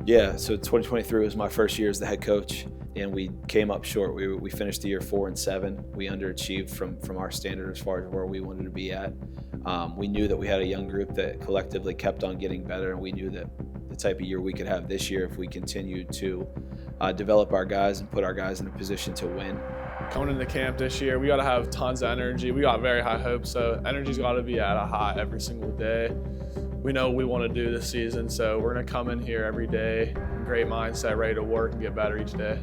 Yeah, so 2023 was my first year as the head coach, and we came up short. We finished the year 4-7. We underachieved from our standard as far as where we wanted to be at. We knew that we had a young group that collectively kept on getting better, and we knew that the type of year we could have this year if we continued to develop our guys and put our guys in a position to win. Coming into camp this year, we got to have tons of energy. We got very high hopes, so energy's got to be at a high every single day. We know what we want to do this season, so we're going to come in here every day, great mindset, ready to work and get better each day.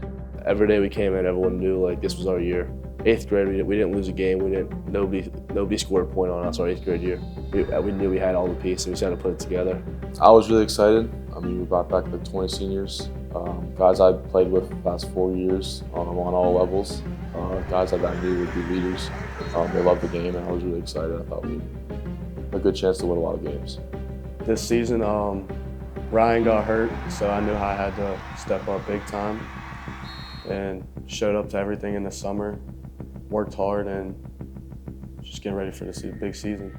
Every day we came in, everyone knew like this was our year. 8th grade, we didn't lose a game. Nobody scored a point on us our 8th grade year. We knew we had all the pieces. We just had to put it together. I was really excited. I mean, we brought back the 20 seniors, guys I played with the past 4 years on all levels, guys that I knew would be leaders. They loved the game, and I was really excited. I thought we had a good chance to win a lot of games. This season, Ryan got hurt, so I knew I had to step up big time and showed up to everything in the summer, worked hard, and just getting ready for this big season.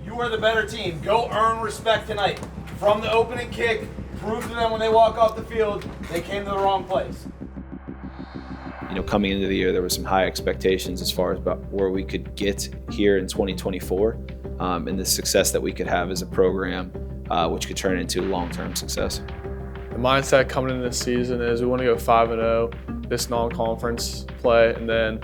You are the better team. Go earn respect tonight. From the opening kick, prove to them when they walk off the field, they came to the wrong place. You know, coming into the year, there were some high expectations as far as about where we could get here in 2024 and the success that we could have as a program, which could turn into long-term success. The mindset coming into this season is we want to go 5-0 this non-conference play, and then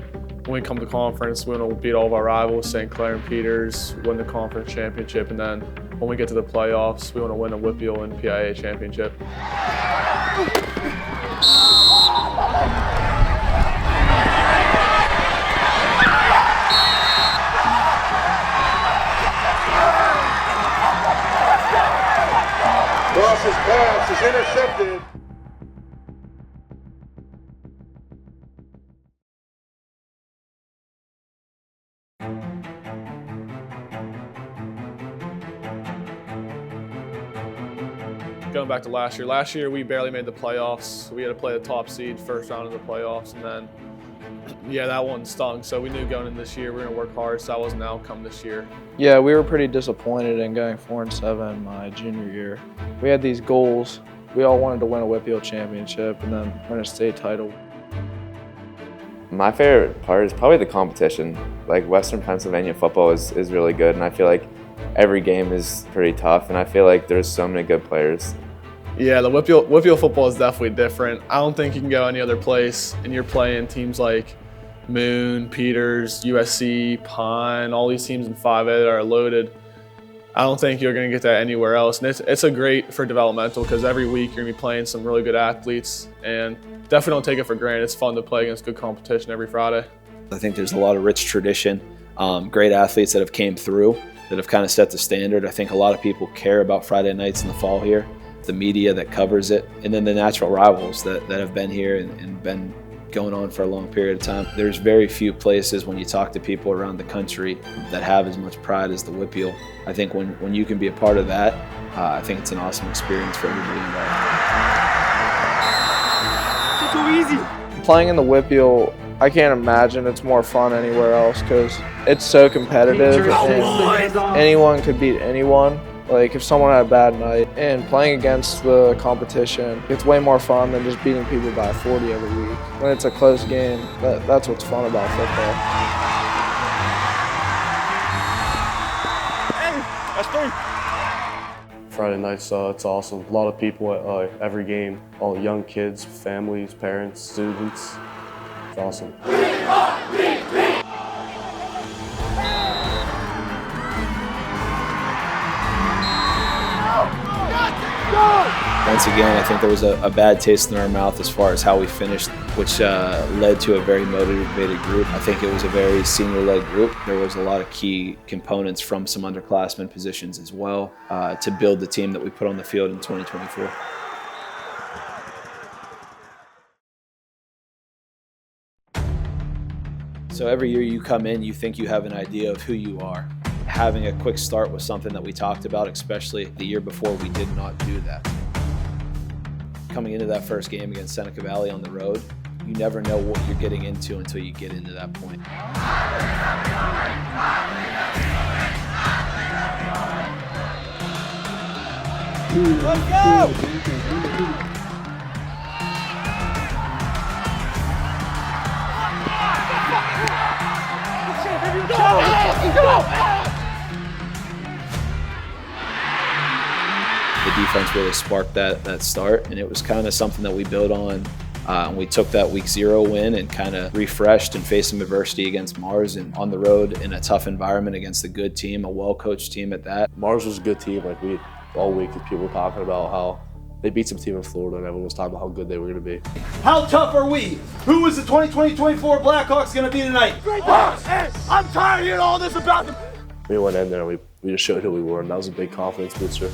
when we come to conference, we want to beat all of our rivals, St. Clair and Peters, win the conference championship, and then when we get to the playoffs, we want to win a WPIAL Championship. Ross's pass is intercepted. Going back to last year we barely made the playoffs. We had to play the top seed first round of the playoffs, and then, yeah, that one stung. So we knew going in this year we were going to work hard, so that wasn't the outcome this year. Yeah, we were pretty disappointed in going 4-7 my junior year. We had these goals. We all wanted to win a WPIAL Championship and then win a state title. My favorite part is probably the competition. Like, Western Pennsylvania football is really good, and I feel like every game is pretty tough, and I feel like there's so many good players. Yeah, the WPIAL football is definitely different. I don't think you can go any other place and you're playing teams like Moon, Peters, USC, Pine, all these teams in 5A that are loaded. I don't think you're going to get that anywhere else. And it's a great for developmental because every week you're going to be playing some really good athletes, and definitely don't take it for granted. It's fun to play against good competition every Friday. I think there's a lot of rich tradition, great athletes that have came through that have kind of set the standard. I think a lot of people care about Friday nights in the fall here, the media that covers it, and then the natural rivals that have been here and been going on for a long period of time. There's very few places when you talk to people around the country that have as much pride as the WPIAL. I think when you can be a part of that, I think it's an awesome experience for everybody involved. So easy. Playing in the WPIAL, I can't imagine it's more fun anywhere else because it's so competitive and anyone could beat anyone. Like, if someone had a bad night, and playing against the competition, it's way more fun than just beating people by 40 every week. When it's a close game, that's what's fun about football. Friday nights, it's awesome. A lot of people at every game, all the young kids, families, parents, students. It's awesome. Once again, I think there was a bad taste in our mouth as far as how we finished, which led to a very motivated group. I think it was a very senior-led group. There was a lot of key components from some underclassmen positions as well to build the team that we put on the field in 2024. So every year you come in, you think you have an idea of who you are. Having a quick start was something that we talked about, especially the year before we did not do that. Coming into that first game against Seneca Valley on the road, you never know what you're getting into until you get into that point. Let's go! The defense really sparked that start, and it was kind of something that we built on. And we took that week 0 win and kind of refreshed and faced some adversity against Mars and on the road in a tough environment against a good team, a well-coached team at that. Mars was a good team. Like all week, people were talking about how they beat some team in Florida, and everyone was talking about how good they were going to be. How tough are we? Who is the 2020-24 Black Hawks going to be tonight? Great Hawks! Hey, I'm tired of hearing all this about them. We went in there and we just showed who we were, and that was a big confidence booster.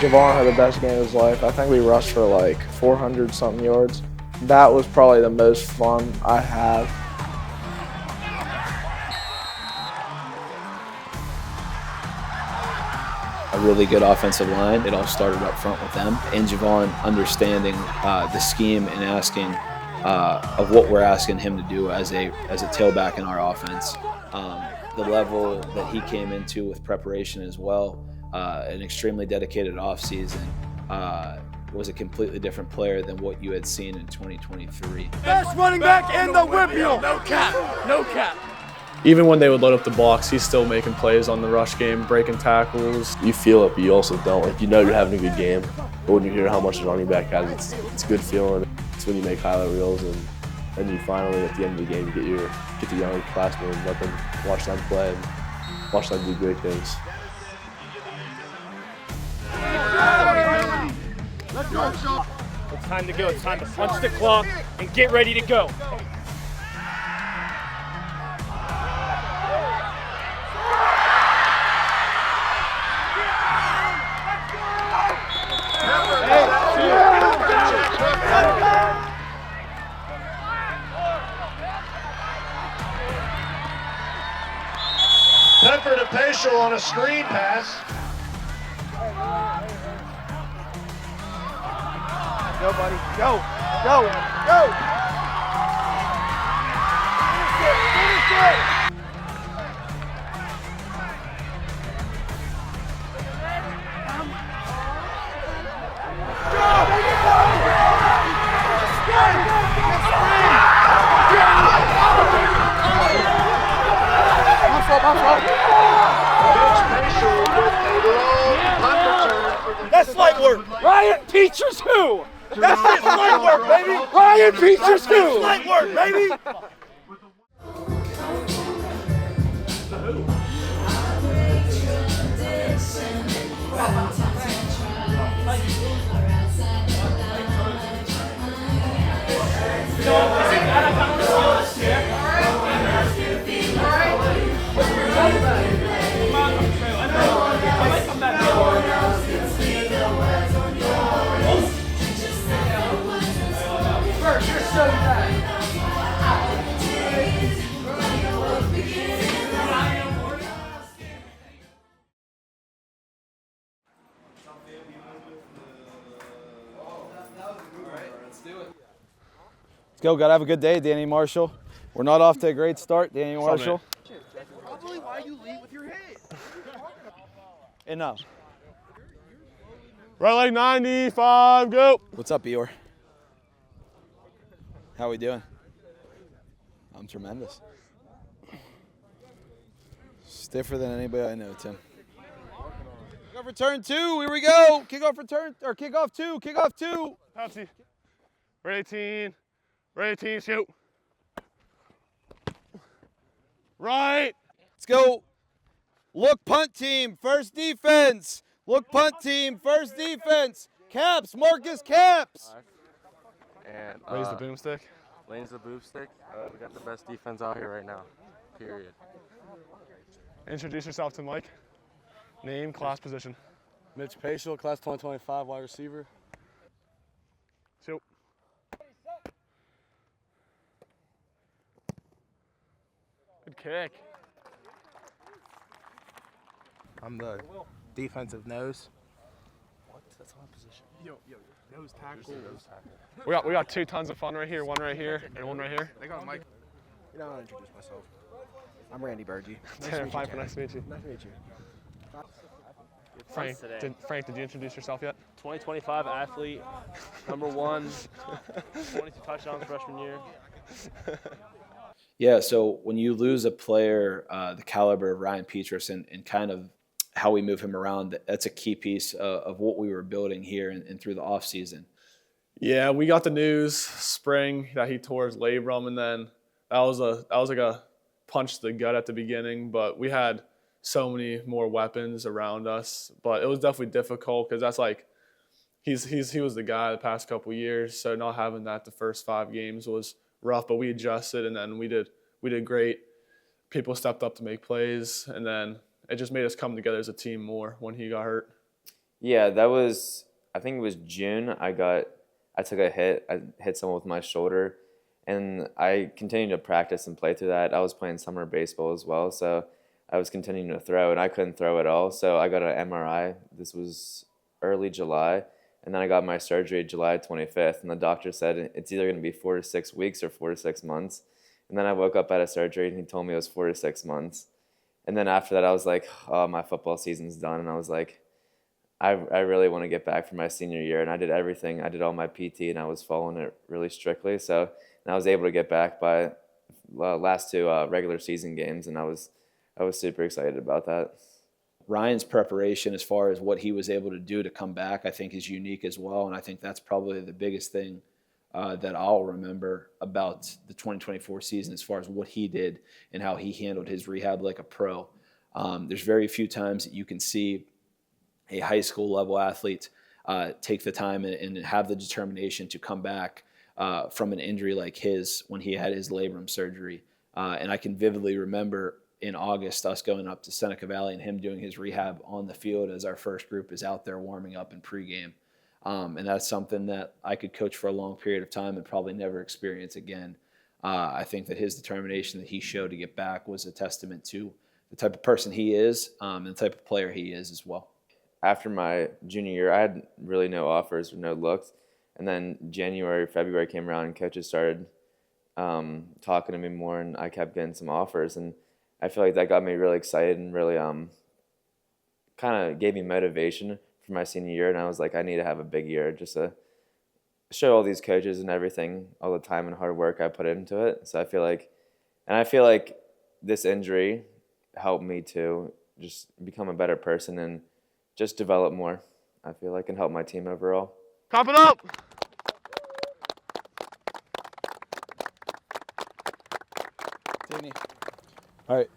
Javon had the best game of his life. I think we rushed for like 400-something yards. That was probably the most fun I had. A really good offensive line. It all started up front with them. And Javon understanding the scheme and asking of what we're asking him to do as a tailback in our offense. The level that he came into with preparation as well. An extremely dedicated offseason, was a completely different player than what you had seen in 2023. Best running back in the WPIAL! No cap! No cap! Even when they would load up the box, he's still making plays on the rush game, breaking tackles. You feel it, but you also don't. Like, you know you're having a good game, but when you hear how much the running back has, it's a good feeling. It's when you make highlight reels, and then you finally, at the end of the game, you get the young classmen and let them watch them play and watch them do great things. Let's go, Sean. It's time to go. It's time to punch the clock and get ready to go. Pepper to Paschal on a screen pass. Go, buddy. Go. Go. Go. Finish it. That's light work. Ryan Peters who? That's it, light work, baby! Ryan Peters who? Light work, baby! Let's go. Gotta have a good day, Danny Marshall. We're not off to a great start, Danny Marshall. Probably why you lead with your head. Enough. Right leg 95, go. What's up, Eeyore? How we doing? I'm tremendous. Stiffer than anybody I know, Tim. Kick off return 2. Here we go. Kick off return or kick off 2. Kick off 2. Pouncy. Ready, 18. Ready, 18, shoot. Right. Let's go. Look, punt team, first defense. Look, punt team, first defense. Caps, Marcus Caps. And Raise the boomstick. Lane's the boomstick. We got the best defense out here right now, period. Introduce yourself to Mike. Name, class, position. Mitch Paschal, class 2025, wide receiver. Shoot. Good kick. I'm the defensive nose. What? That's my position. Yo, nose tackle. We got 2 tons of fun right here. One right here and one right here. They got Mike. You know, I'll introduce myself. I'm Randy Burgee. Nice to meet you. Nice to meet you. Frank, did you introduce yourself yet? 2025 athlete, number 1, 22 touchdowns freshman year. Yeah, so when you lose a player the caliber of Ryan Peters and kind of how we move him around, that's a key piece of what we were building here and through the offseason. Yeah, we got the news spring that he tore his labrum, and then that was like a punch to the gut at the beginning, but we had so many more weapons around us. But it was definitely difficult because that's like he was the guy the past couple of years, so not having that the first 5 games was rough, but we adjusted, and then we did great. People stepped up to make plays, and then it just made us come together as a team more when he got hurt. Yeah, I think it was June. I took a hit. I hit someone with my shoulder, and I continued to practice and play through that. I was playing summer baseball as well, so I was continuing to throw, and I couldn't throw at all. So I got an MRI. This was early July, and then I got my surgery July 25th, and the doctor said it's either going to be 4 to 6 weeks or 4 to 6 months. And then I woke up at a surgery, and he told me it was 4 to 6 months. And then after that, I was like, oh, my football season's done, and I was like, I really want to get back for my senior year, and I did everything. I did all my PT, and I was following it really strictly. So and I was able to get back by last 2 regular season games, and I was super excited about that. Ryan's preparation as far as what he was able to do to come back, I think, is unique as well, and I think that's probably the biggest thing that I'll remember about the 2024 season as far as what he did and how he handled his rehab like a pro. There's very few times that you can see a high school level athlete take the time and have the determination to come back from an injury like his when he had his labrum surgery. And I can vividly remember in August us going up to Seneca Valley and him doing his rehab on the field as our first group is out there warming up in pregame. And that's something that I could coach for a long period of time and probably never experience again. I think that his determination that he showed to get back was a testament to the type of person he is and the type of player he is as well. After my junior year, I had really no offers or no looks. And then January, February came around and coaches started talking to me more, and I kept getting some offers. And I feel like that got me really excited and really kind of gave me motivation for my senior year. And I was like, I need to have a big year just to show all these coaches and everything, all the time and hard work I put into it. So I feel like this injury helped me to just become a better person and just develop more, I feel like, and help my team overall. Pop it up! All right.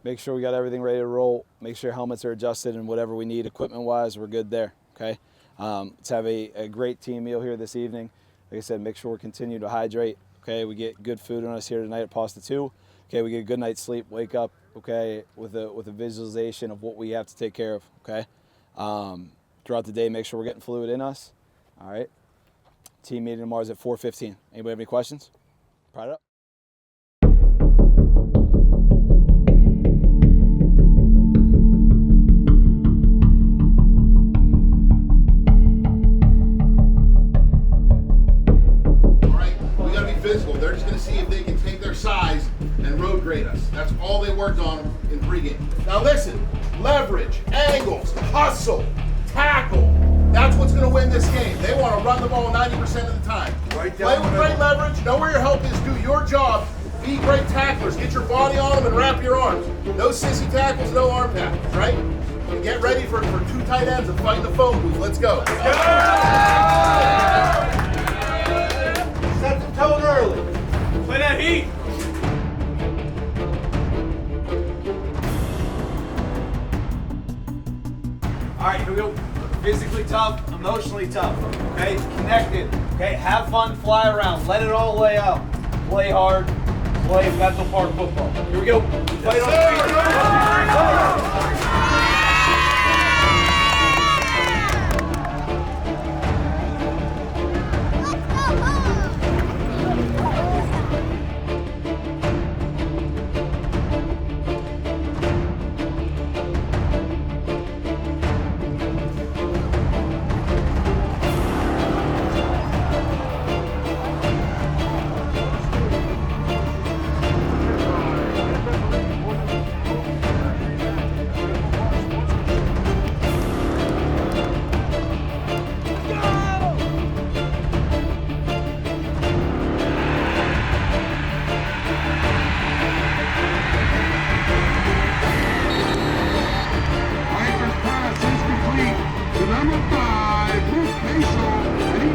Make sure we got everything ready to roll. Make sure helmets are adjusted and whatever we need equipment-wise, we're good there, okay? Let's have a great team meal here this evening. Like I said, make sure we continue to hydrate, okay? We get good food on us here tonight at Pasta 2. Okay, we get a good night's sleep, wake up, okay, with a visualization of what we have to take care of, okay? Throughout the day, make sure we're getting fluid in us. All right. Team meeting tomorrow is at 4:15. Anybody have any questions? Pride it up. All right, we got to be physical. They're just going to see if they can take their size and road grade us. That's all they worked on in pregame. Now listen, leverage, angles, hustle, tackle. That's what's going to win this game. They want to run the ball 90% of the time. Play with great leverage. Know where your help is. Do your job. Be great tacklers. Get your body on them and wrap your arms. No sissy tackles, no arm tackles, right? And get ready for 2 tight ends and fight in the phone booth. Let's go. Set the tone early. Play that heat. All right, here we go. Physically tough, emotionally tough, okay? Connected, okay? Have fun, fly around, let it all lay out. Play hard, play Bethel Park football. Here we go. Play it on the feet. number 5, Luke Hazel, and he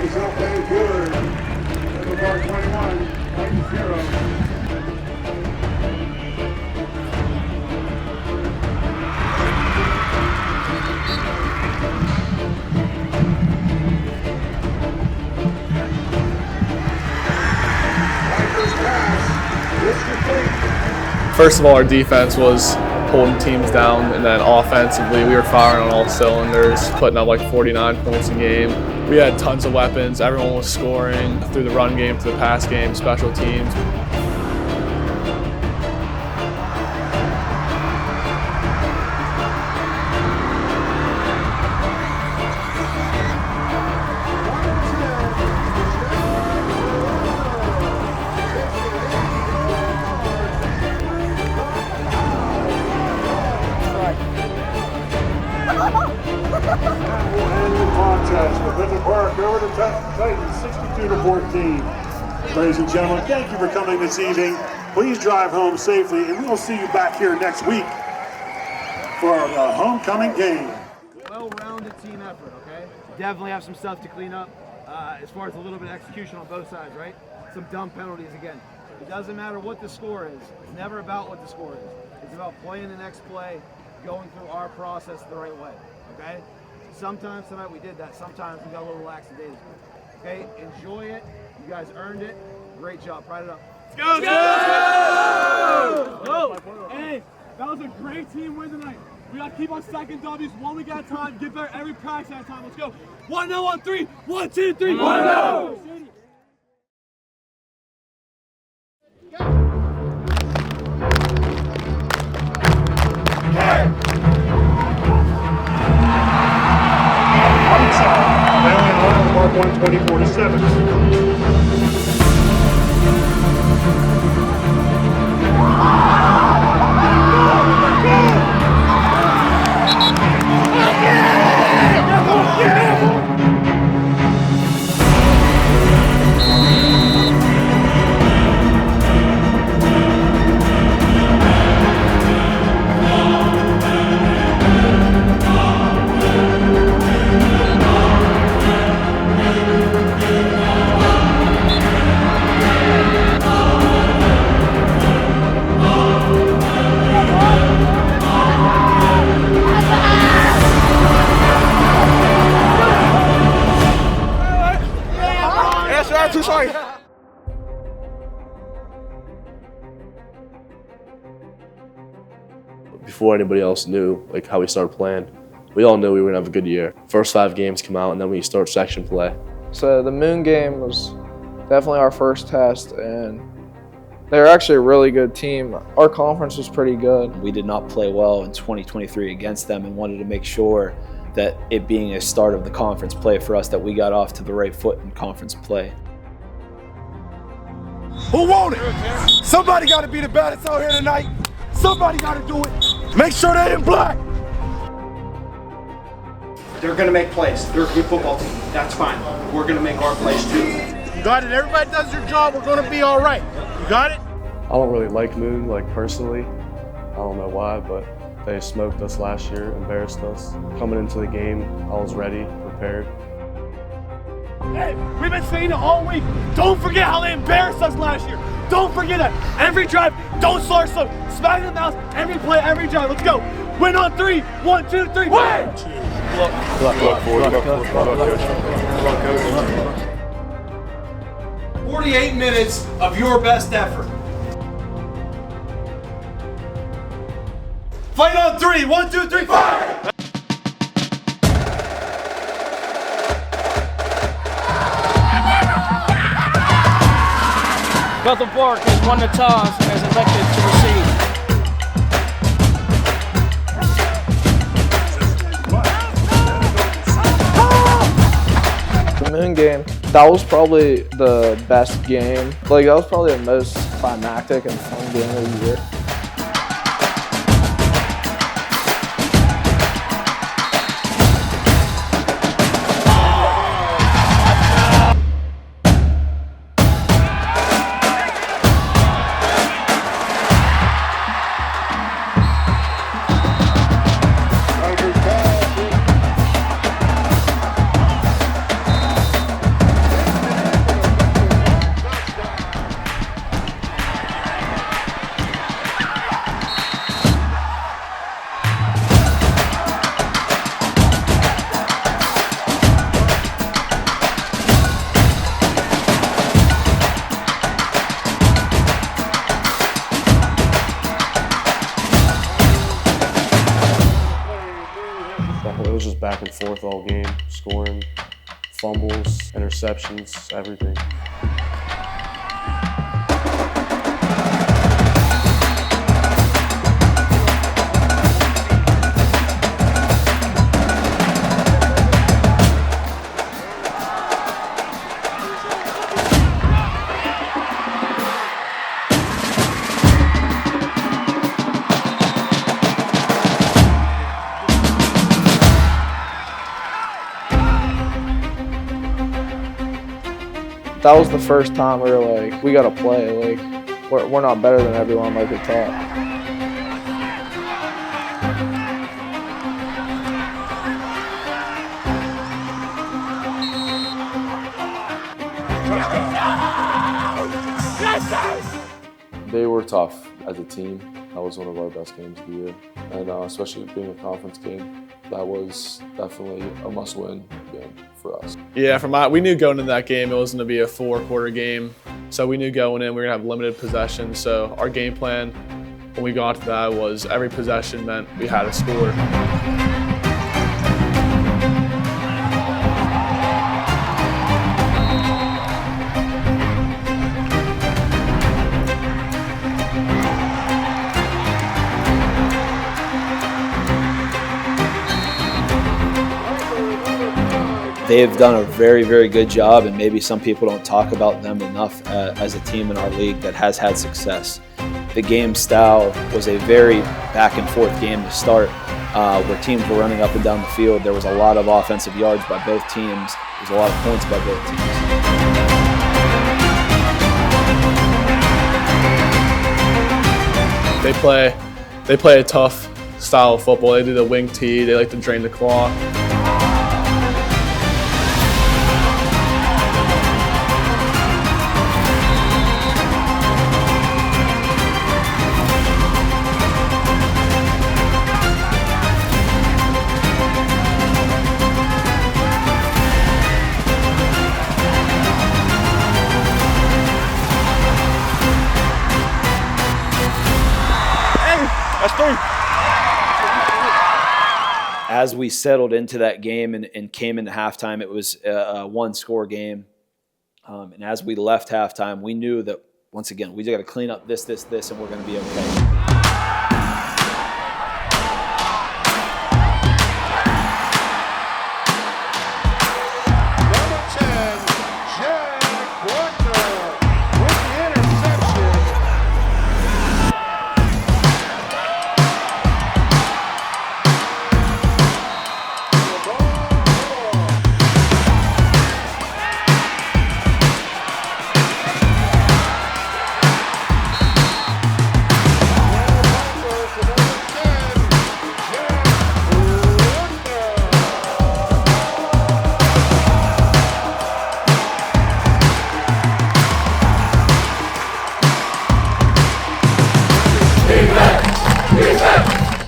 is up and good. Bethel Park 21, 1-0. First of all, our defense was holding teams down, and then offensively, we were firing on all cylinders, putting up like 49 points a game. We had tons of weapons. Everyone was scoring through the run game, to the pass game, special teams. Contest with Bethel Park over the Titans, 62-14. Ladies and gentlemen, thank you for coming this evening. Please drive home safely, and we will see you back here next week for the homecoming game. Well-rounded team effort, okay? Definitely have some stuff to clean up as far as a little bit of execution on both sides, right? Some dumb penalties again. It doesn't matter what the score is. It's never about what the score is. It's about playing the next play, going through our process the right way, okay? Sometimes tonight we did that. Sometimes we got a little lackadaisical. Okay, enjoy it. You guys earned it. Great job. Pride it up. Let's go! Let's go! Hey, that was a great team win tonight. We got to keep on stacking W's one week at a time. Get better every practice at a time. Let's go. 1-0 on 3. 1, 2, 3. 1-0. Mark 124-7. Too sorry. Before anybody else knew like how we started playing, we all knew we were gonna have a good year. First 5 games come out, and then we start section play. So the Moon game was definitely our first test, and they were actually a really good team. Our conference was pretty good. We did not play well in 2023 against them and wanted to make sure that it being a start of the conference play for us, that we got off to the right foot in conference play. Who won it? Somebody got to be the baddest out here tonight. Somebody got to do it. Make sure they're in black. They're going to make plays. They're a good football team. That's fine. We're going to make our plays too. You got it. Everybody does their job. We're going to be all right. You got it? I don't really like Moon, like personally. I don't know why, but they smoked us last year, embarrassed us. Coming into the game, I was ready, prepared. Hey, we've been saying it all week. Don't forget how they embarrassed us last year. Don't forget that. Every drive, don't slow yourself. Smack in the mouth, every play, every drive. Let's go. Win on 3. 1, 2, 3. Win! Look, 48 minutes of your best effort. Fight on 3. 1, 2, 3, fight! Bethel Park has won the toss and is elected to receive. The Moon game, that was probably the best game. Like, that was probably the most climactic and fun game of the year. was just back and forth all game, scoring, fumbles, interceptions, everything. That was the first time we were like, we got to play. Like, we're not better than everyone like we thought. They were tough as a team. That was one of our best games of the year. And especially being a conference game, that was definitely a must-win game for us. Yeah, we knew going into that game it was going to be a 4-quarter game. So we knew going in we were going to have limited possession. So our game plan when we got to that was every possession meant we had to score. They've done a very, very good job, and maybe some people don't talk about them enough as a team in our league that has had success. The game style was a very back and forth game to start, where teams were running up and down the field. There was a lot of offensive yards by both teams. There was a lot of points by both teams. They play a tough style of football. They do the wing tee. They like to drain the clock. As we settled into that game and came into halftime, it was a one-score game. And as we left halftime, we knew that, once again, we just got to clean up this, and we're going to be okay.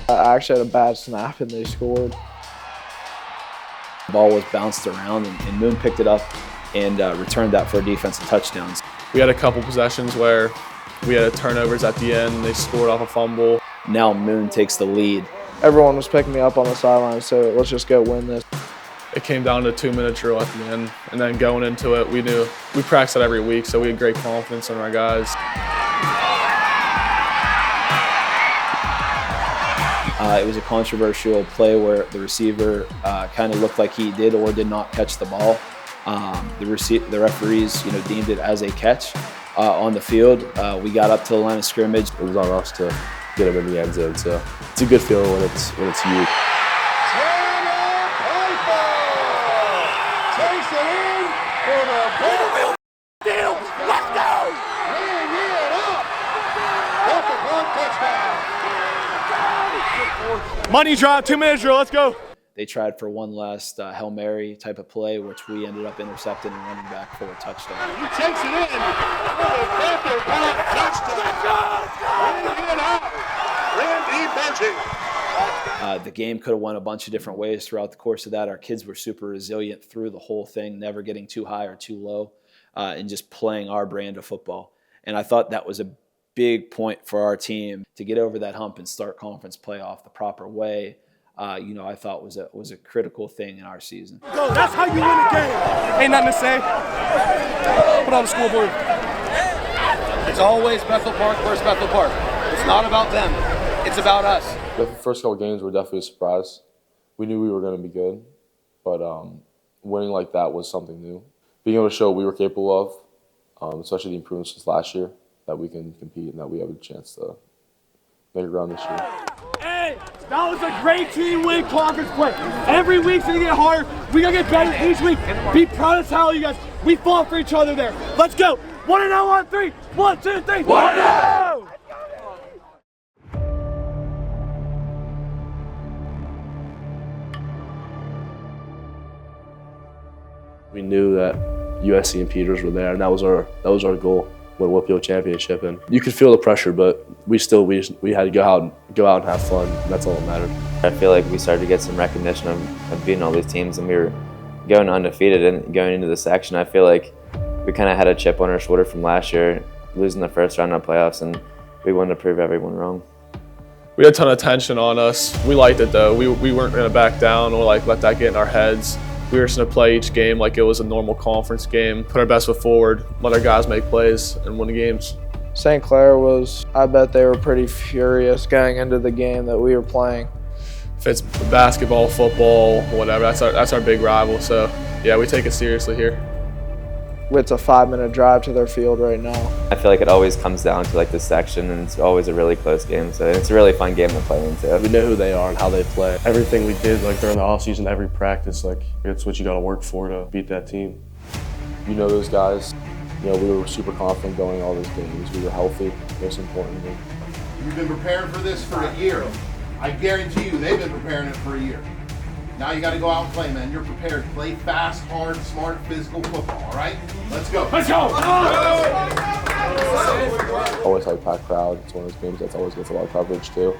I actually had a bad snap and they scored. The ball was bounced around and Moon picked it up and returned that for a defensive touchdown. We had a couple possessions where we had turnovers at the end. They scored off a fumble. Now Moon takes the lead. Everyone was picking me up on the sideline, so let's just go win this. It came down to a 2-minute drill at the end, and then going into it, we knew we practiced it every week, so we had great confidence in our guys. It was a controversial play where the receiver kind of looked like he did or did not catch the ball. The referees, deemed it as a catch on the field. We got up to the line of scrimmage. It was on us to get him in the end zone, so it's a good feeling when it's you. Takes it in for the Bethel deal. Let's go! Bethel Park touchdown. Money drive, 2-minute drill, let's go. They tried for one last Hail Mary type of play, which we ended up intercepting and running back for a touchdown. He takes it in for the Bethel Park touchdown. Bring it out. Randy Benji. The game could have went a bunch of different ways throughout the course of that. Our kids were super resilient through the whole thing, never getting too high or too low, and just playing our brand of football. And I thought that was a big point for our team to get over that hump and start conference playoff the proper way. I thought was a critical thing in our season. That's how you win a game. Ain't nothing to say. Put on the scoreboard. It's always Bethel Park versus Bethel Park. It's not about them. It's about us. The first couple games were definitely a surprise. We knew we were going to be good, but winning like that was something new. Being able to show what we were capable of, especially the improvements since last year, that we can compete and that we have a chance to make it around this year. Hey, that was a great team win conference play. Every week's gonna get harder. We gotta get better each week. Be proud as hell, you guys. We fought for each other there. Let's go. 1-0 on 3. 1, 2, 3. 1-0! We knew that USC and Peters were there, and that was our goal, win WPIAL Championship. And you could feel the pressure, but we had to go out and have fun. That's all that mattered. I feel like we started to get some recognition of beating all these teams, and we were going undefeated and going into the section. I feel like we kind of had a chip on our shoulder from last year, losing the first round of playoffs, and we wanted to prove everyone wrong. We had a ton of tension on us. We liked it though. We weren't going to back down or let that get in our heads. We were just going to play each game like it was a normal conference game, put our best foot forward, let our guys make plays, and win the games. St. Clair I bet they were pretty furious going into the game that we were playing. If it's basketball, football, whatever, that's our big rival. So yeah, we take it seriously here. It's a 5-minute drive to their field right now. I feel like it always comes down to the section, and it's always a really close game. So it's a really fun game to play into. We know who they are and how they play. Everything we did during the off season, every practice, it's what you got to work for to beat that team. You know those guys. We were super confident going all those games. We were healthy, most importantly. You've been preparing for this for a year. I guarantee you they've been preparing it for a year. Now you got to go out and play, man. You're prepared. Play fast, hard, smart, physical football, all right? Let's go. Let's go! Always have a packed crowd. It's one of those games that always gets a lot of coverage too.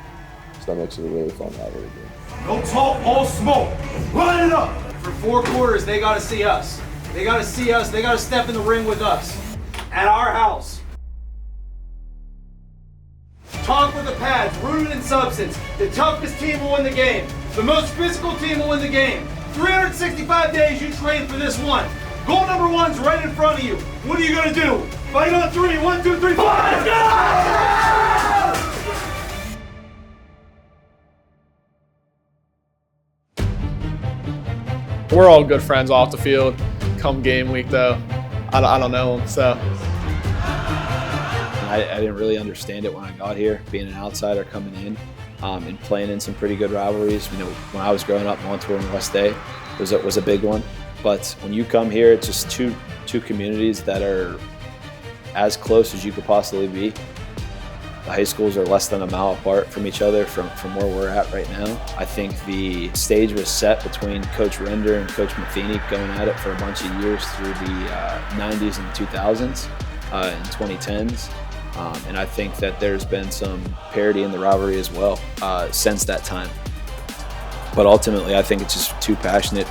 So that makes it a really fun rivalry game. No talk, all smoke. Run it up. For 4 quarters, they got to see us. They got to see us. They got to step in the ring with us. At our house. Talk with the pads, rooted in substance. The toughest team will win the game. The most physical team will win the game. 365 days you train for this one. Goal number 1's right in front of you. What are you going to do? Fight on 3. 1, 2, 3, 4. Let's go! We're all good friends off the field. Come game week though, I don't know them, so. I didn't really understand it when I got here, being an outsider coming in and playing in some pretty good rivalries. When I was growing up, Montour and West Day was a big one. But when you come here, it's just two communities that are as close as you could possibly be. The high schools are less than a mile apart from each other from where we're at right now. I think the stage was set between Coach Render and Coach Matheny going at it for a bunch of years through the 90s and 2000s and 2010s. And I think that there's been some parity in the rivalry as well since that time. But ultimately, I think it's just two passionate,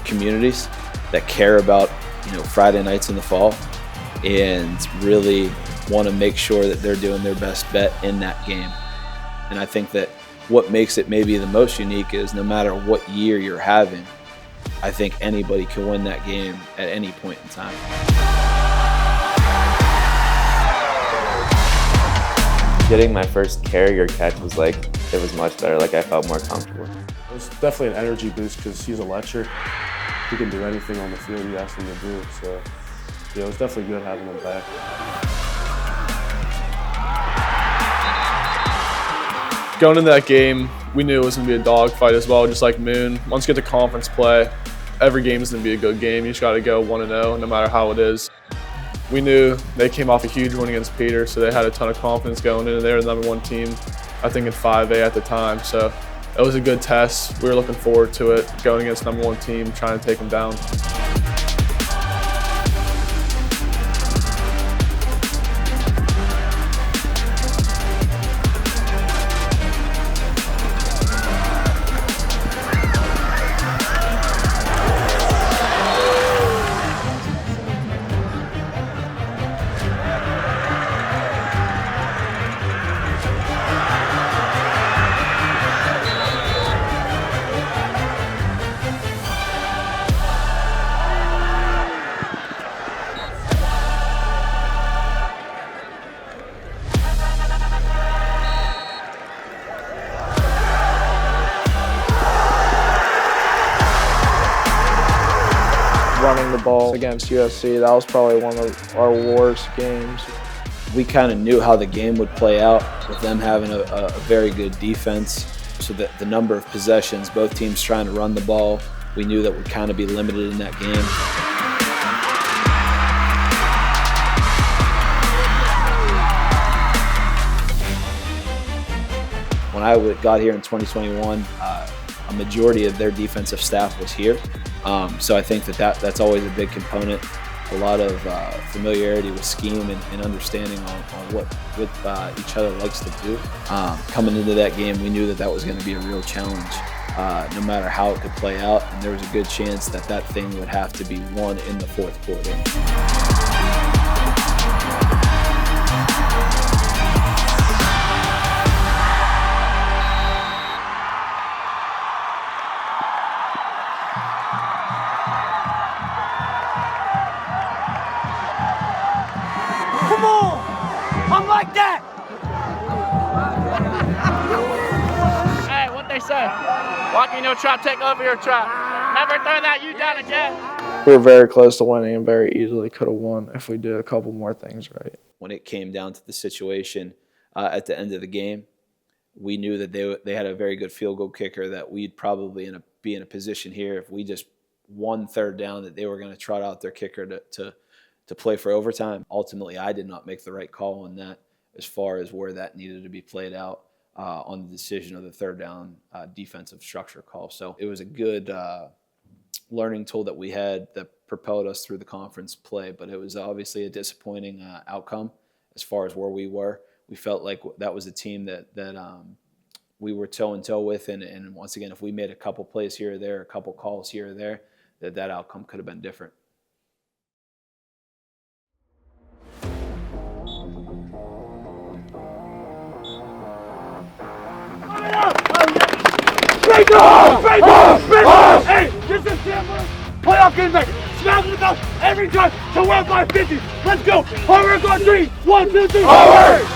communities that care about, Friday nights in the fall and really want to make sure that they're doing their best bet in that game. And I think that what makes it maybe the most unique is no matter what year you're having, I think anybody can win that game at any point in time. Getting my first carry or catch was it was much better. I felt more comfortable. It was definitely an energy boost because he's a Letcher. He can do anything on the field you ask him to do. So, yeah, it was definitely good having him back. Going into that game, we knew it was going to be a dogfight as well, just like Moon. Once you get to conference play, every game is going to be a good game. You just got to go 1-0, no matter how it is. We knew they came off a huge win against Peter, so they had a ton of confidence going in. They were the #1 team, I think, in 5A at the time. So it was a good test. We were looking forward to it, going against #1 team, trying to take them down. running the ball against USC. That was probably one of our worst games. We kind of knew how the game would play out with them having a very good defense. So that the number of possessions, both teams trying to run the ball, we knew that would kind of be limited in that game. When I got here in 2021, a majority of their defensive staff was here. So I think that's always a big component. A lot of familiarity with scheme and understanding on what each other likes to do. Coming into that game, we knew that was going to be a real challenge, no matter how it could play out. And there was a good chance that thing would have to be won in the fourth quarter. Come on! I'm like that! Hey, what they say? Walking your trap, take over your trap. Never throw that you down again. We were very close to winning and very easily could have won if we did a couple more things right. When it came down to the situation at the end of the game, we knew that they had a very good field goal kicker, that we'd probably be in a position here if we just won third down that they were going to trot out their kicker to play for overtime. Ultimately, I did not make the right call on that as far as where that needed to be played out on the decision of the third down defensive structure call. So it was a good learning tool that we had that propelled us through the conference play, but it was obviously a disappointing outcome as far as where we were. We felt like that was a team that we were toe-and-toe with, and once again, if we made a couple plays here or there, a couple calls here or there, that outcome could have been different. Break off! Break off! Break off! Hey, this is Denver. Playoff game night. Smash in the mouth every time to win by 50. Let's go. Homework on 3. 1, 2, 3. Homework!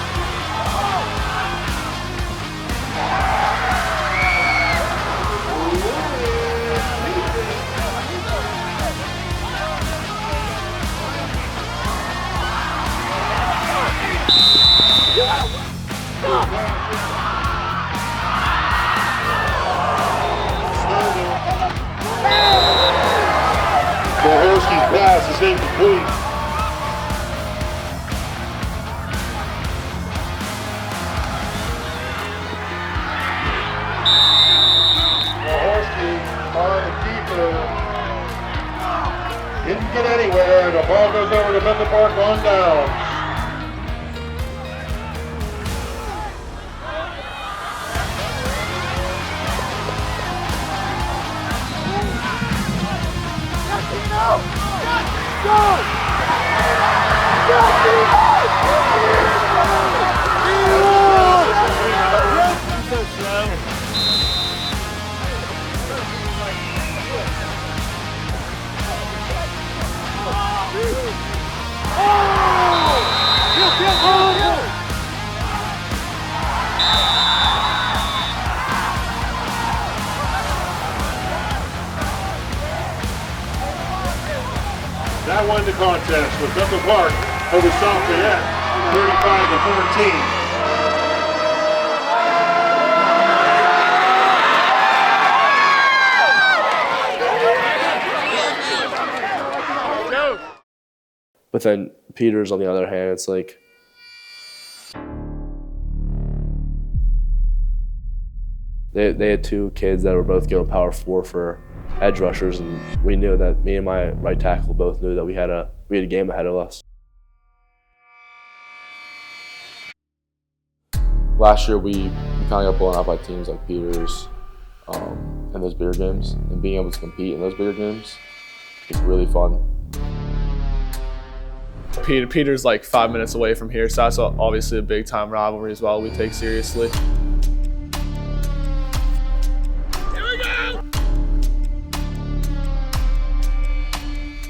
Borowski's pass is incomplete. Borowski on the keeper. Didn't get anywhere, and the ball goes over to Bethel Park on down. That won the contest with Bethel Park over South Fayette, 35-14. But then Peters, on the other hand, it's like they had two kids that were both going power 4 for edge rushers, and we knew that me and my right tackle both knew that we had a game ahead of us. Last year we kind of got blown out by teams like Peters in those bigger games, and being able to compete in those bigger games is really fun. Peter's like 5 minutes away from here, so that's obviously a big time rivalry as well we take seriously.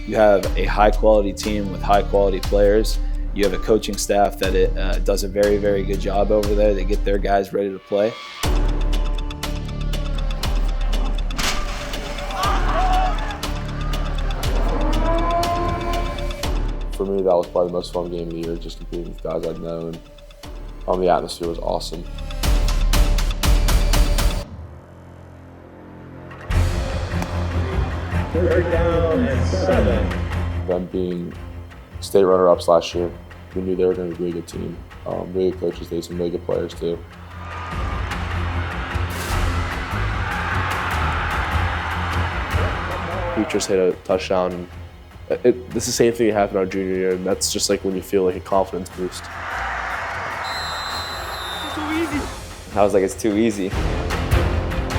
You have a high-quality team with high-quality players. You have a coaching staff that does a very, very good job over there. They get their guys ready to play. For me, that was probably the most fun game of the year, just competing with guys I'd known. The atmosphere was awesome. Third down and 7. Them being state runner-ups last year, we knew they were going to be a really good team. Really good coaches, they had some really good players too. Peters hit a touchdown. This is the same thing that happened our junior year, and that's just like when you feel like a confidence boost. It's too easy. I was like, it's too easy.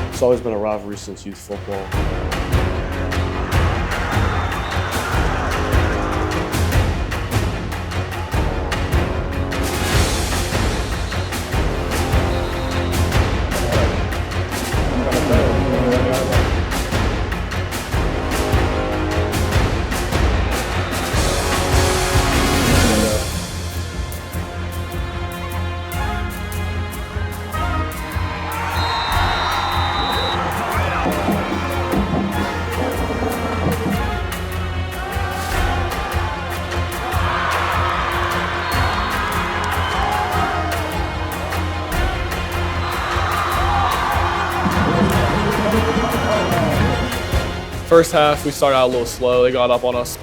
It's always been a rivalry since youth football. First half, we started out a little slow. They got up on us.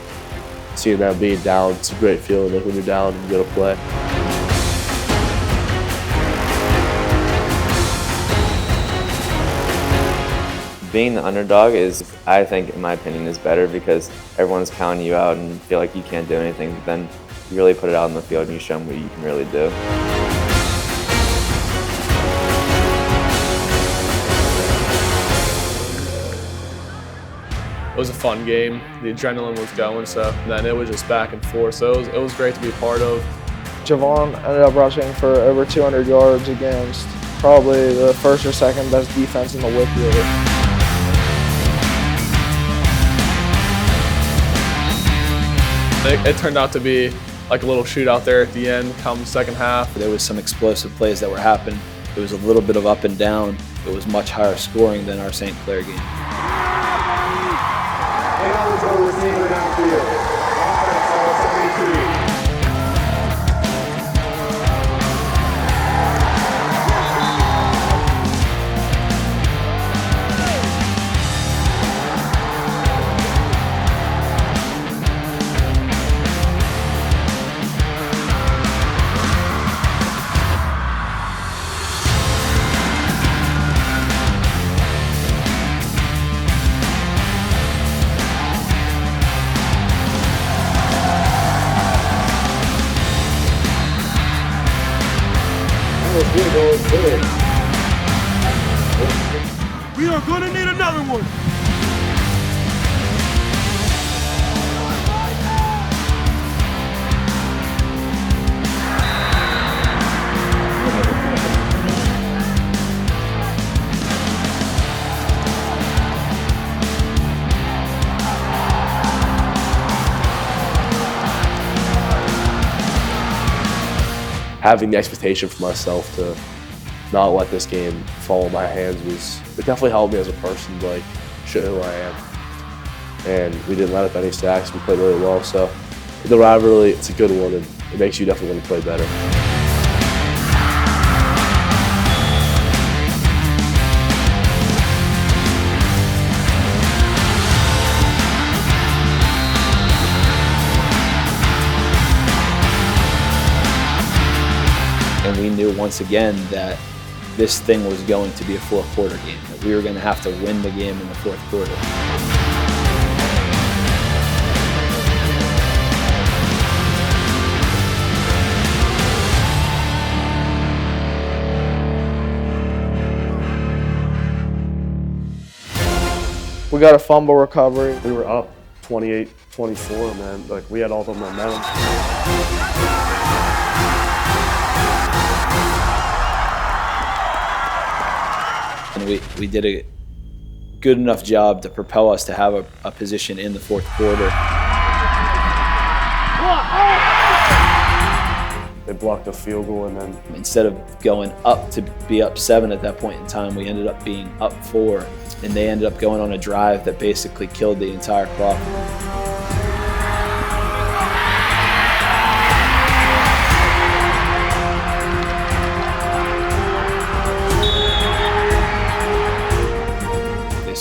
Seeing them being down, it's a great feeling. Like when you're down and you go to play. Being the underdog is, I think, in my opinion, is better because everyone's counting you out and feel like you can't do anything. But then you really put it out on the field and you show them what you can really do. It was a fun game. The adrenaline was going, so then it was just back and forth. So it was great to be a part of. Javon ended up rushing for over 200 yards against probably the first or second best defense in the WPIAL. It turned out to be like a little shootout there at the end come second half. There was some explosive plays that were happening. It was a little bit of up and down. It was much higher scoring than our St. Clair game. And also receiver downfield. Offense all 73. We are going to need another one. Having the expectation for myself to not let this game fall in my hands it definitely helped me as a person to like show who I am. And we didn't let up any sacks. We played really well. So the rivalry, it's a good one, and it makes you definitely want to play better. And we knew once again that this thing was going to be a fourth quarter game, that we were going to have to win the game in the fourth quarter. We got a fumble recovery. We were up 28-24, man. Like we had all the momentum. And we did a good enough job to propel us to have a position in the fourth quarter. They blocked a field goal, and then instead of going up to be up 7 at that point in time, we ended up being up 4, and they ended up going on a drive that basically killed the entire clock.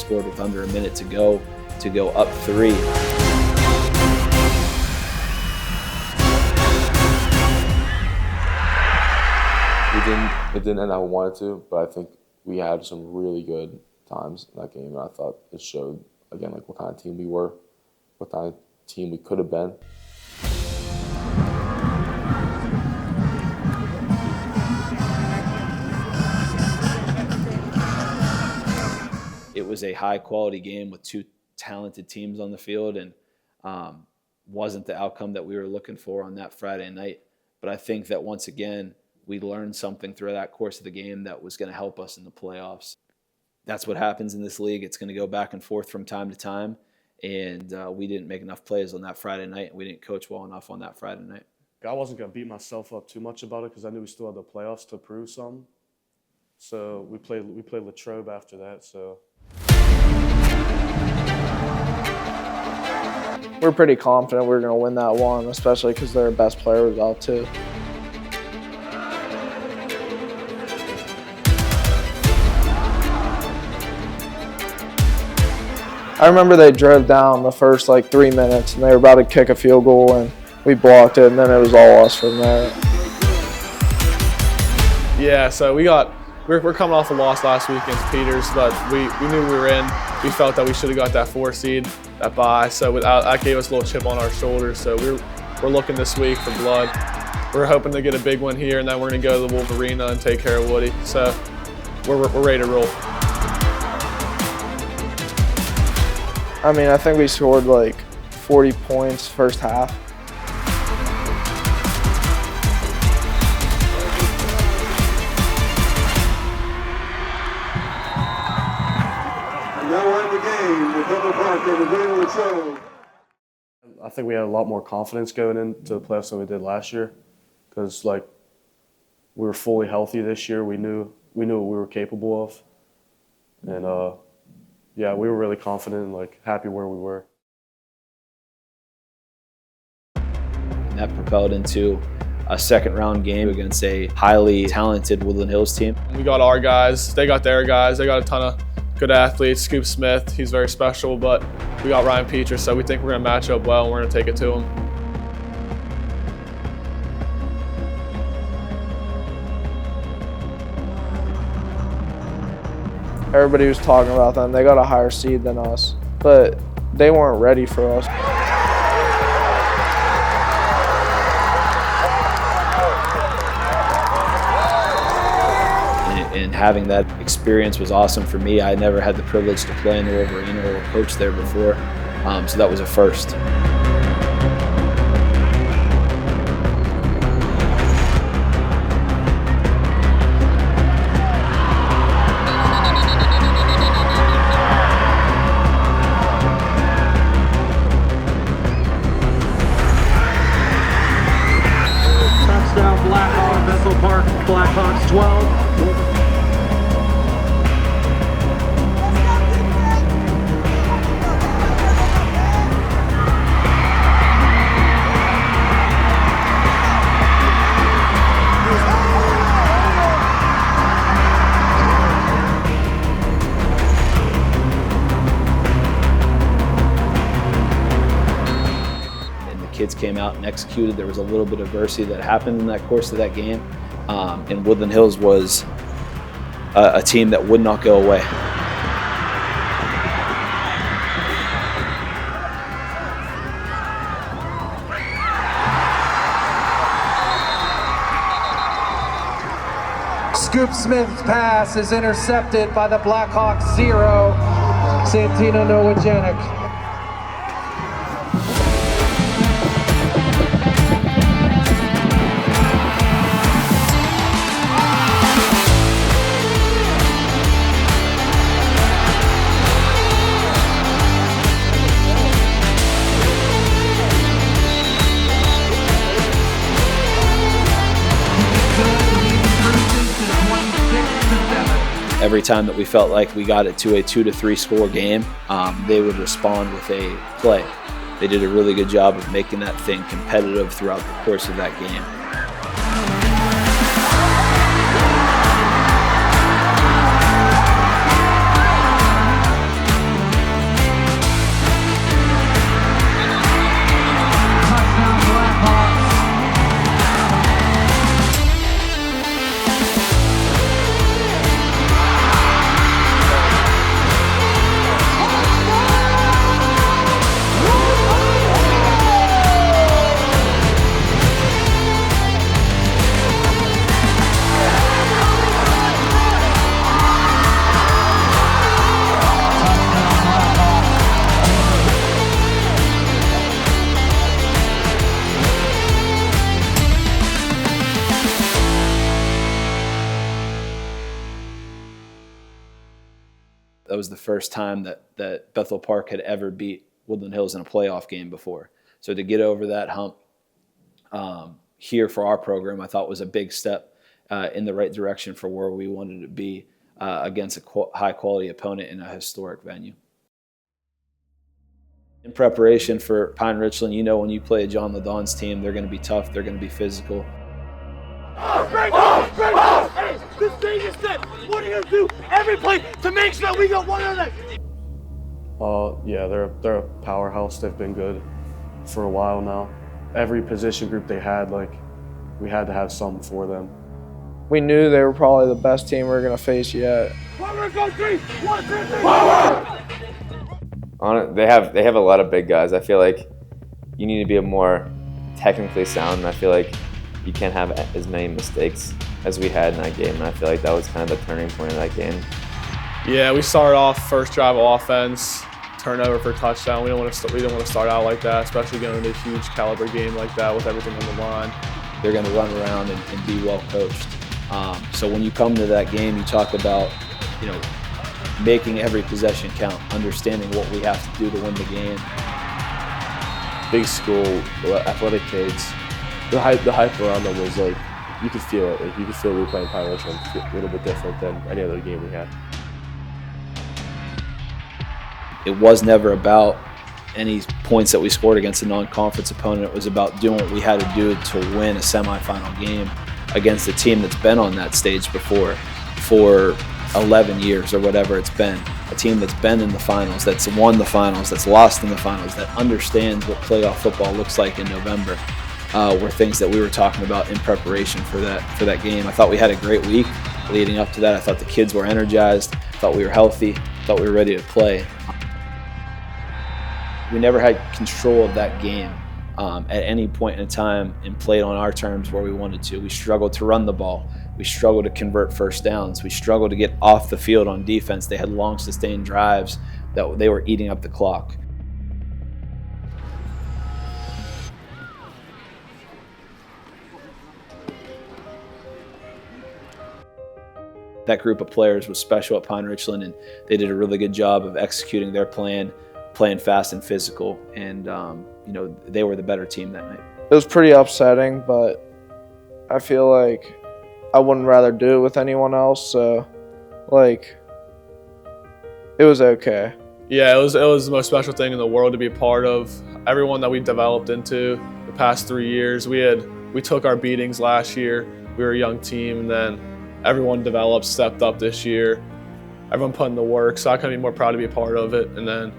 scored with under a minute to go up 3. It didn't end how I wanted to, but I think we had some really good times in that game, and I thought it showed, again, like what kind of team we were, what kind of team we could have been. It was a high-quality game with 2 talented teams on the field, and wasn't the outcome that we were looking for on that Friday night. But I think that once again, we learned something through that course of the game that was going to help us in the playoffs. That's what happens in this league. It's going to go back and forth from time to time, and we didn't make enough plays on that Friday night, and we didn't coach well enough on that Friday night. I wasn't going to beat myself up too much about it because I knew we still had the playoffs to prove something. So we played Latrobe after that. So we're pretty confident we're going to win that one, especially because their best player was out too. I remember they drove down the first 3 minutes and they were about to kick a field goal and we blocked it, and then it was all us from there. Yeah, so we're coming off a loss last week against Peters, but we knew we were in. We felt that we should have got that 4 seed, that bye. So that gave us a little chip on our shoulders. So we're looking this week for blood. We're hoping to get a big one here, and then we're going to go to the Wolf Arena and take care of Woody. So we're ready to roll. I mean, I think we scored 40 points first half. And now we're in the game with Bethel Park over Latrobe. I think we had a lot more confidence going into the playoffs than we did last year because we were fully healthy this year. We knew what we were capable of, and yeah, we were really confident and happy where we were. And that propelled into a second-round game against a highly talented Woodland Hills team. We got our guys, they got their guys, they got a ton of good athletes. Scoop Smith, he's very special, but we got Ryan Peters, so we think we're going to match up well and we're going to take it to him. Everybody was talking about them. They got a higher seed than us, but they weren't ready for us. And having that experience was awesome for me. I never had the privilege to play in the Rivalry or coach there before, so that was a first. Touchdown Black Hawks, Bethel Park Black Hawks 12. Kids came out and executed. There was a little bit of adversity that happened in that course of that game, and Woodland Hills was a team that would not go away. Scoop Smith's pass is intercepted by the Blackhawks 0, Santino Nowajanic. Every time that we felt like we got it to a 2 to 3 score game, they would respond with a play. They did a really good job of making that thing competitive throughout the course of that game. That was the first time that Bethel Park had ever beat Woodland Hills in a playoff game before. So to get over that hump here for our program, I thought was a big step in the right direction for where we wanted to be against a high-quality opponent in a historic venue. In preparation for Pine Richland, you know when you play a John LaDon's team, they're going to be tough, they're going to be physical. Hey, this thing is set. What are you going to do every play to make sure that we got one of them? Yeah, they're a powerhouse. They've been good for a while now. Every position group they had, like, we had to have something for them. We knew they were probably the best team we were going to face yet. Forward, go 3, 1, 2, 3, forward! They have a lot of big guys. I feel like you need to be more technically sound, and I feel like you can't have as many mistakes as we had in that game, and I feel like that was kind of the turning point of that game. Yeah, we started off first drive of offense, turnover for touchdown. We didn't want to start out like that, especially going into a huge caliber game like that with everything on the line. They're going to run around and be well coached. So when you come to that game, you talk about, making every possession count, understanding what we have to do to win the game. Big school, athletic kids. The hype around them was like, you could feel it. Like, you could feel we were playing Pine Richland a little bit different than any other game we had. It was never about any points that we scored against a non-conference opponent. It was about doing what we had to do to win a semifinal game against a team that's been on that stage before for 11 years or whatever it's been. A team that's been in the finals, that's won the finals, that's lost in the finals, that understands what playoff football looks like in November, were things that we were talking about in preparation for that game. I thought we had a great week leading up to that. I thought the kids were energized, thought we were healthy, thought we were ready to play. We never had control of that game at any point in time and played on our terms where we wanted to. We struggled to run the ball. We struggled to convert first downs. We struggled to get off the field on defense. They had long, sustained drives that they were eating up the clock. That group of players was special at Pine Richland, and they did a really good job of executing their plan, playing fast and physical, and they were the better team that night. It was pretty upsetting, but I feel like I wouldn't rather do it with anyone else, so it was okay. Yeah, it was the most special thing in the world to be a part of. Everyone that we developed into the past 3 years, we took our beatings last year. We were a young team, and then everyone developed, stepped up this year. Everyone put in the work, so I couldn't be more proud to be a part of it. And then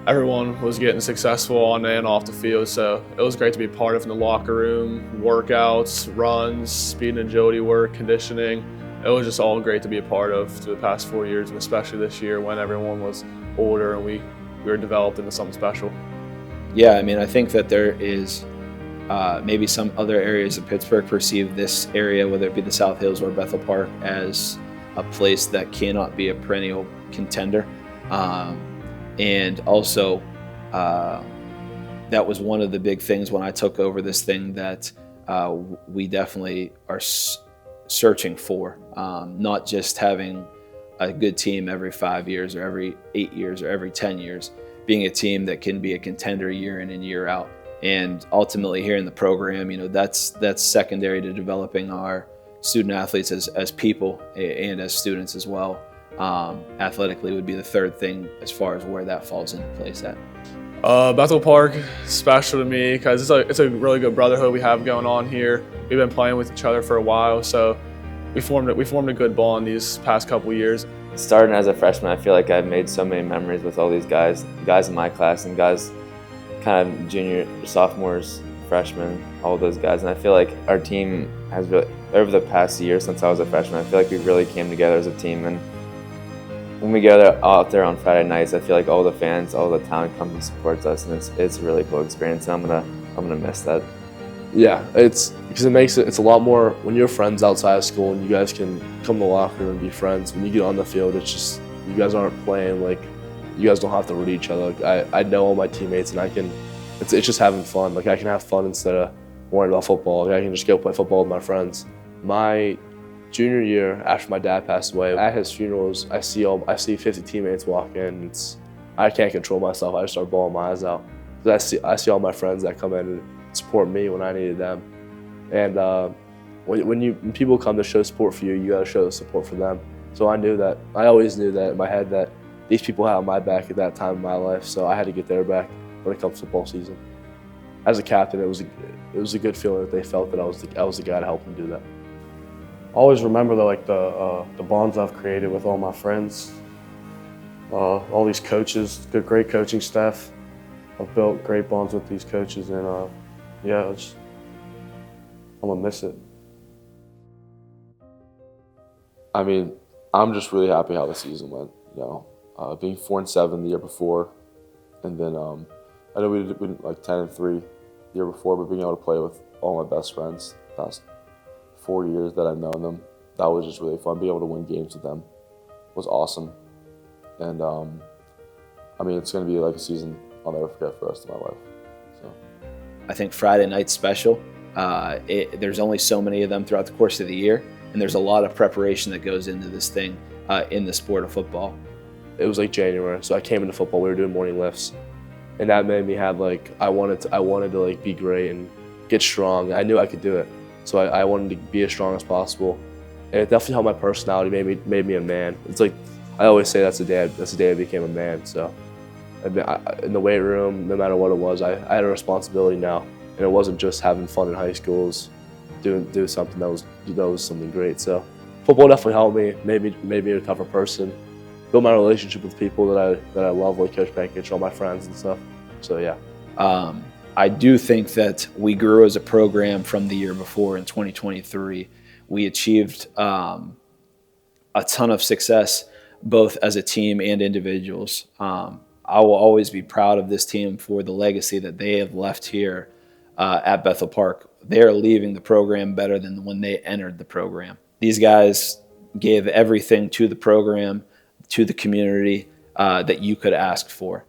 everyone was getting successful on and off the field, so it was great to be a part of in the locker room, workouts, runs, speed and agility work, conditioning. It was just all great to be a part of through the past 4 years, and especially this year when everyone was older and we were developed into something special. Yeah, I mean, I think that there is maybe some other areas of Pittsburgh perceive this area, whether it be the South Hills or Bethel Park, as a place that cannot be a perennial contender. And also, that was one of the big things when I took over this thing that we definitely are searching for, not just having a good team every 5 years or every 8 years or every 10 years, being a team that can be a contender year in and year out. And ultimately here in the program, that's secondary to developing our student athletes as people and as students as well. Athletically would be the third thing as far as where that falls into place at. Bethel Park is special to me because it's a really good brotherhood we have going on here. We've been playing with each other for a while, so we formed a good bond these past couple years. Starting as a freshman, I feel like I've made so many memories with all these guys in my class and guys kind of junior, sophomores, freshmen, all those guys. And I feel like our team has really, over the past year since I was a freshman, I feel like we really came together as a team. And when we go out there on Friday nights, I feel like all the fans, all the town comes and supports us, and it's a really cool experience. And I'm gonna miss that. Yeah, it's because it's a lot more when you're friends outside of school and you guys can come to the locker room and be friends. When you get on the field, it's just you guys aren't playing like you guys don't have to root each other. Like, I know all my teammates, and it's just having fun. Like I can have fun instead of worrying about football. Like, I can just go play football with my friends. My Junior year, after my dad passed away, at his funerals, I see 50 teammates walk in. I can't control myself. I just start bawling my eyes out. I see all my friends that come in and support me when I needed them. And when people come to show support for you, you gotta show support for them. So I always knew that in my head that these people had my back at that time in my life, so I had to get their back when it comes to football season. As a captain, it was a good feeling that they felt that I was the guy to help them do that. I always remember the bonds I've created with all my friends, all these coaches, great coaching staff. I've built great bonds with these coaches, and yeah, I'm gonna miss it. I mean, I'm just really happy how the season went. Being 4-7 the year before, and then I know we did like 10-3 the year before, but being able to play with all my best friends the past 4 years that I've known them, that was just really fun. Being able to win games with them was awesome. And I mean, it's going to be like a season I'll never forget for the rest of my life. So I think Friday night's special. There's only so many of them throughout the course of the year, and there's a lot of preparation that goes into this thing in the sport of football. It was like January, so I came into football. We were doing morning lifts, and that made me have I wanted to like be great and get strong. I knew I could do it, so I wanted to be as strong as possible. And it definitely helped my personality, made me a man. It's like I always say that's the day I became a man. So in the weight room, no matter what it was, I had a responsibility now, and it wasn't just having fun in high school. It was doing something that was something great. So football definitely helped me, made me a tougher person. Build my relationship with people that I love, like Coach Pekich, all my friends and stuff. So yeah. I do think that we grew as a program from the year before in 2023. We achieved a ton of success, both as a team and individuals. I will always be proud of this team for the legacy that they have left here at Bethel Park. They are leaving the program better than when they entered the program. These guys gave everything to the program, to the community that you could ask for.